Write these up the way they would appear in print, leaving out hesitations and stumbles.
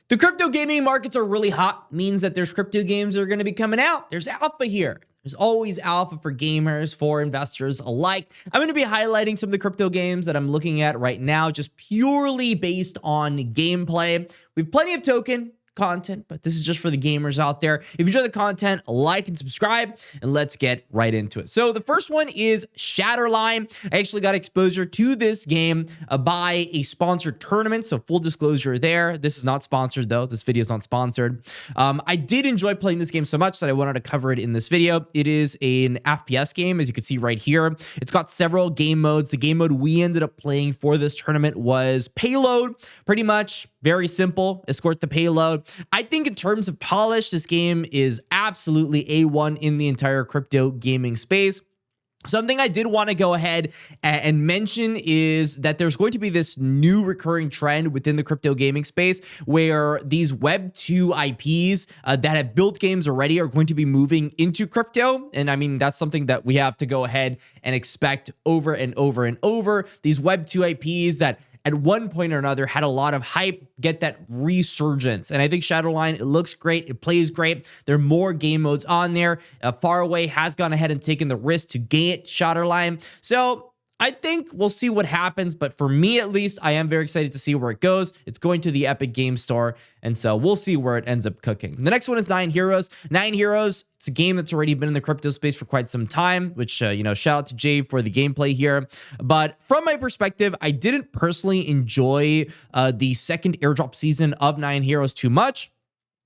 The crypto gaming markets are really hot, means that there's crypto games that are going to be coming out. There's alpha here. There's always alpha for gamers, for investors alike. I'm going to be highlighting some of the crypto games that I'm looking at right now, just purely based on gameplay. We have plenty of token content, but this is just for the gamers out there. If you enjoy the content, like and subscribe, and let's get right into it. So the first one is Shatterline. I actually got exposure to this game by a sponsored tournament, so full disclosure there. This is not sponsored though. This video is not sponsored. I did enjoy playing this game so much that I wanted to cover it in this video. It is an FPS game, as you can see right here. It's got several game modes. The game mode we ended up playing for this tournament was payload. Pretty much very simple, escort the payload. I think in terms of polish, this game is absolutely A1 in the entire crypto gaming space. Something I did want to go ahead and mention is that there's going to be this new recurring trend within the crypto gaming space where these Web 2 IPs that have built games already are going to be moving into crypto. And I mean, that's something that we have to go ahead and expect over and over and over. These Web 2 IPs that at one point or another had a lot of hype, get that resurgence. And I think Shatterline, it looks great, it plays great. There are more game modes on there. Faraway has gone ahead and taken the risk to get Shatterline. So I think we'll see what happens, but for me at least, I am very excited to see where it goes. It's going to the Epic Game Store, and so we'll see where it ends up cooking. The next one is Nine Heroes. Nine Heroes, it's a game that's already been in the crypto space for quite some time, which, shout out to Jay for the gameplay here. But from my perspective, I didn't personally enjoy the second airdrop season of Nine Heroes too much.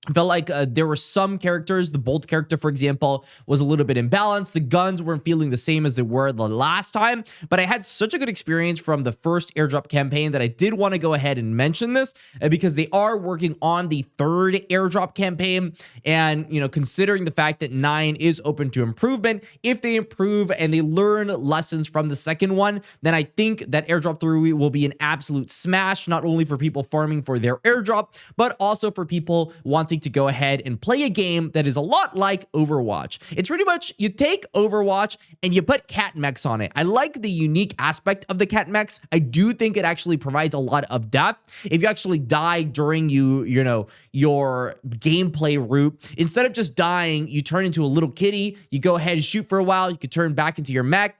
I felt like there were some characters, the Bolt character, for example, was a little bit imbalanced. The guns weren't feeling the same as they were the last time, but I had such a good experience from the first airdrop campaign that I did want to go ahead and mention this because they are working on the third airdrop campaign. And, considering the fact that 9 is open to improvement, if they improve and they learn lessons from the second one, then I think that airdrop 3 will be an absolute smash, not only for people farming for their airdrop, but also for people wanting to go ahead and play a game that is a lot like Overwatch. It's pretty much you take Overwatch and you put cat mechs on it. I like the unique aspect of the cat mechs. I do think it actually provides a lot of depth. If you actually die during your gameplay route, instead of just dying, you turn into a little kitty, you go ahead and shoot for a while, you can turn back into your mech.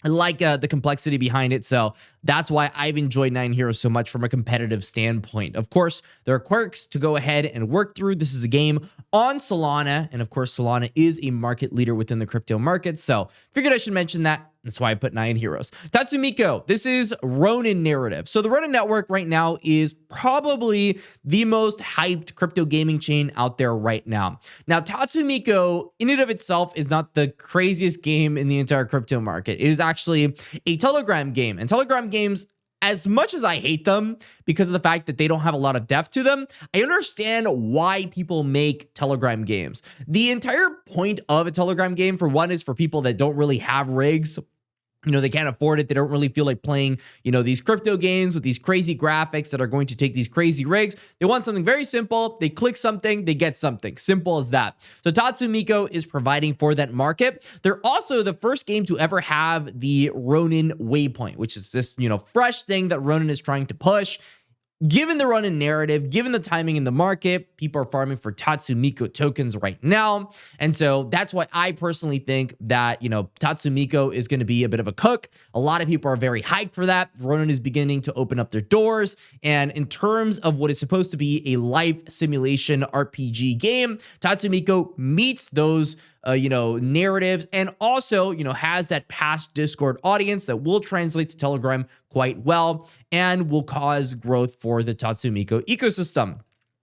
I like the complexity behind it, so that's why I've enjoyed Nine Heroes so much from a competitive standpoint. Of course, there are quirks to go ahead and work through. This is a game on Solana, and of course, Solana is a market leader within the crypto market, so figured I should mention that. That's why I put 9 Heroes. Tatsumeeko, this is Ronin narrative. So the Ronin network right now is probably the most hyped crypto gaming chain out there right now. Now, Tatsumeeko in and of itself is not the craziest game in the entire crypto market. It is actually a Telegram game, and Telegram games, as much as I hate them because of the fact that they don't have a lot of depth to them, I understand why people make Telegram games. The entire point of a Telegram game, for one, is for people that don't really have rigs. They can't afford it. They don't really feel like playing, these crypto games with these crazy graphics that are going to take these crazy rigs. They want something very simple. They click something, they get something. Simple as that. So Tatsumeeko is providing for that market. They're also the first game to ever have the Ronin waypoint, which is this, fresh thing that Ronin is trying to push. Given the Ronin narrative, given the timing in the market, people are farming for Tatsumeeko tokens right now. And so that's why I personally think that, Tatsumeeko is going to be a bit of a cook. A lot of people are very hyped for that. Ronin is beginning to open up their doors. And in terms of what is supposed to be a life simulation RPG game, Tatsumeeko meets those narratives, and also, has that past Discord audience that will translate to Telegram quite well and will cause growth for the Tatsumeeko ecosystem.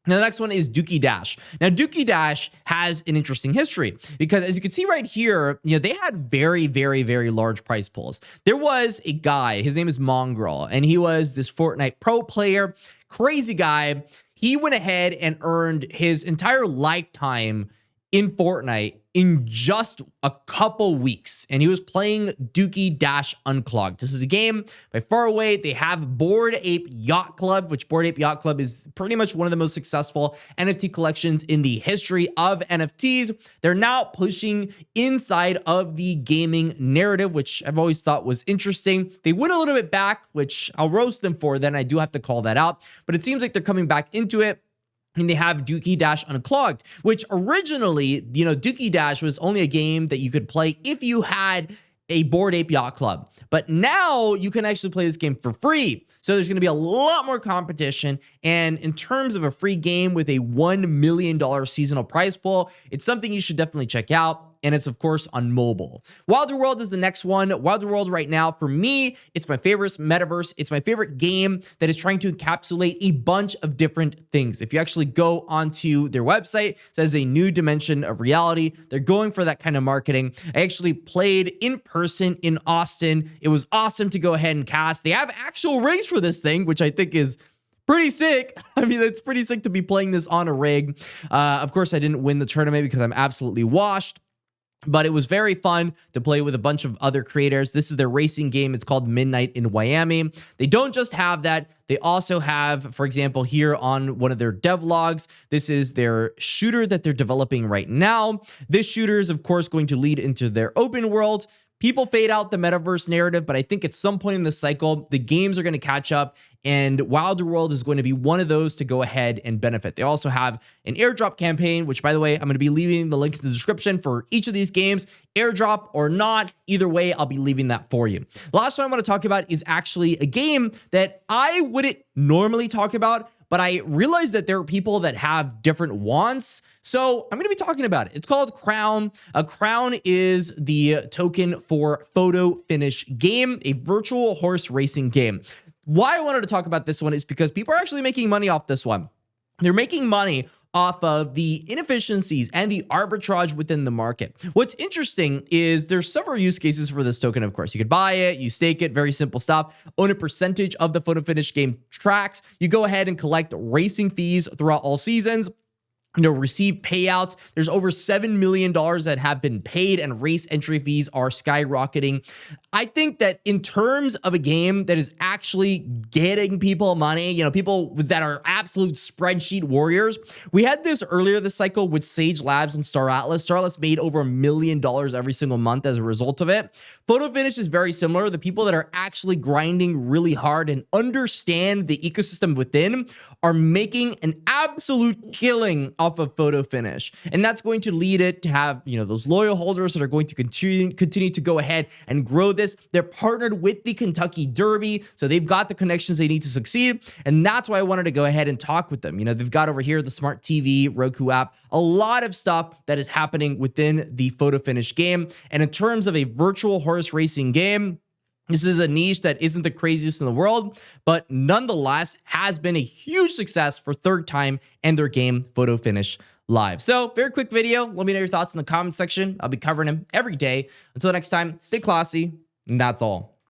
Now, the next one is Dookey Dash. Now, Dookey Dash has an interesting history because, as you can see right here, they had very, very, very large prize pools. There was a guy, his name is Mongrel, and he was this Fortnite pro player, crazy guy. He went ahead and earned his entire lifetime in Fortnite in just a couple weeks, and he was playing Dookey Dash Unclogged. This is a game by Faraway. They have Bored Ape Yacht Club, which Bored Ape Yacht Club is pretty much one of the most successful NFT collections in the history of NFTs. They're now pushing inside of the gaming narrative, which I've always thought was interesting. They went a little bit back, which I'll roast them for, then I do have to call that out, but it seems like they're coming back into it. And they have Dookey Dash Unclogged, which originally, Dookey Dash was only a game that you could play if you had a Bored Ape Yacht Club. But now you can actually play this game for free. So there's going to be a lot more competition. And in terms of a free game with a $1 million seasonal prize pool, it's something you should definitely check out. And it's, of course, on mobile. Wilder World is the next one. Wilder World right now, for me, it's my favorite metaverse. It's my favorite game that is trying to encapsulate a bunch of different things. If you actually go onto their website, it says a new dimension of reality. They're going for that kind of marketing. I actually played in person in Austin. It was awesome to go ahead and cast. They have actual rigs for this thing, which I think is pretty sick. I mean, it's pretty sick to be playing this on a rig. Of course, I didn't win the tournament because I'm absolutely washed. But it was very fun to play with a bunch of other creators. This is their racing game. It's called Midnight in Miami. They don't just have that. They also have, for example, here on one of their devlogs, this is their shooter that they're developing right now. This shooter is, of course, going to lead into their open world. People fade out the metaverse narrative, but I think at some point in the cycle, the games are going to catch up, and Wilder World is going to be one of those to go ahead and benefit. They also have an airdrop campaign, which, by the way, I'm going to be leaving the link in the description for each of these games. Airdrop or not, either way, I'll be leaving that for you. The last one I want to talk about is actually a game that I wouldn't normally talk about, but I realized that there are people that have different wants. So I'm going to be talking about it. It's called Crown. A Crown is the token for photo finish game, a virtual horse racing game. Why I wanted to talk about this one is because people are actually making money off this one. They're making money off of the inefficiencies and the arbitrage within the market. What's interesting is there's several use cases for this token, of course. You could buy it, you stake it, very simple stuff. Own a percentage of the photo finish game tracks. You go ahead and collect racing fees throughout all seasons. Receive payouts. There's over $7 million that have been paid, and race entry fees are skyrocketing. I think that in terms of a game that is actually getting people money, people that are absolute spreadsheet warriors, we had this earlier this cycle with Sage Labs and Star Atlas. Star Atlas made over $1 million every single month as a result of it. Photo finish is very similar. The people that are actually grinding really hard and understand the ecosystem within are making an absolute killing off of photo finish. And that's going to lead it to have, those loyal holders that are going to continue to go ahead and grow this. They're partnered with the Kentucky Derby, so they've got the connections they need to succeed. And that's why I wanted to go ahead and talk with them. They've got over here the smart TV, Roku app, a lot of stuff that is happening within the photo finish game. And in terms of a virtual horse racing game, this is a niche that isn't the craziest in the world, but nonetheless has been a huge success for Third Time and their game Photo Finish Live. So very quick video. Let me know your thoughts in the comment section. I'll be covering them every day. Until next time, stay classy, and that's all.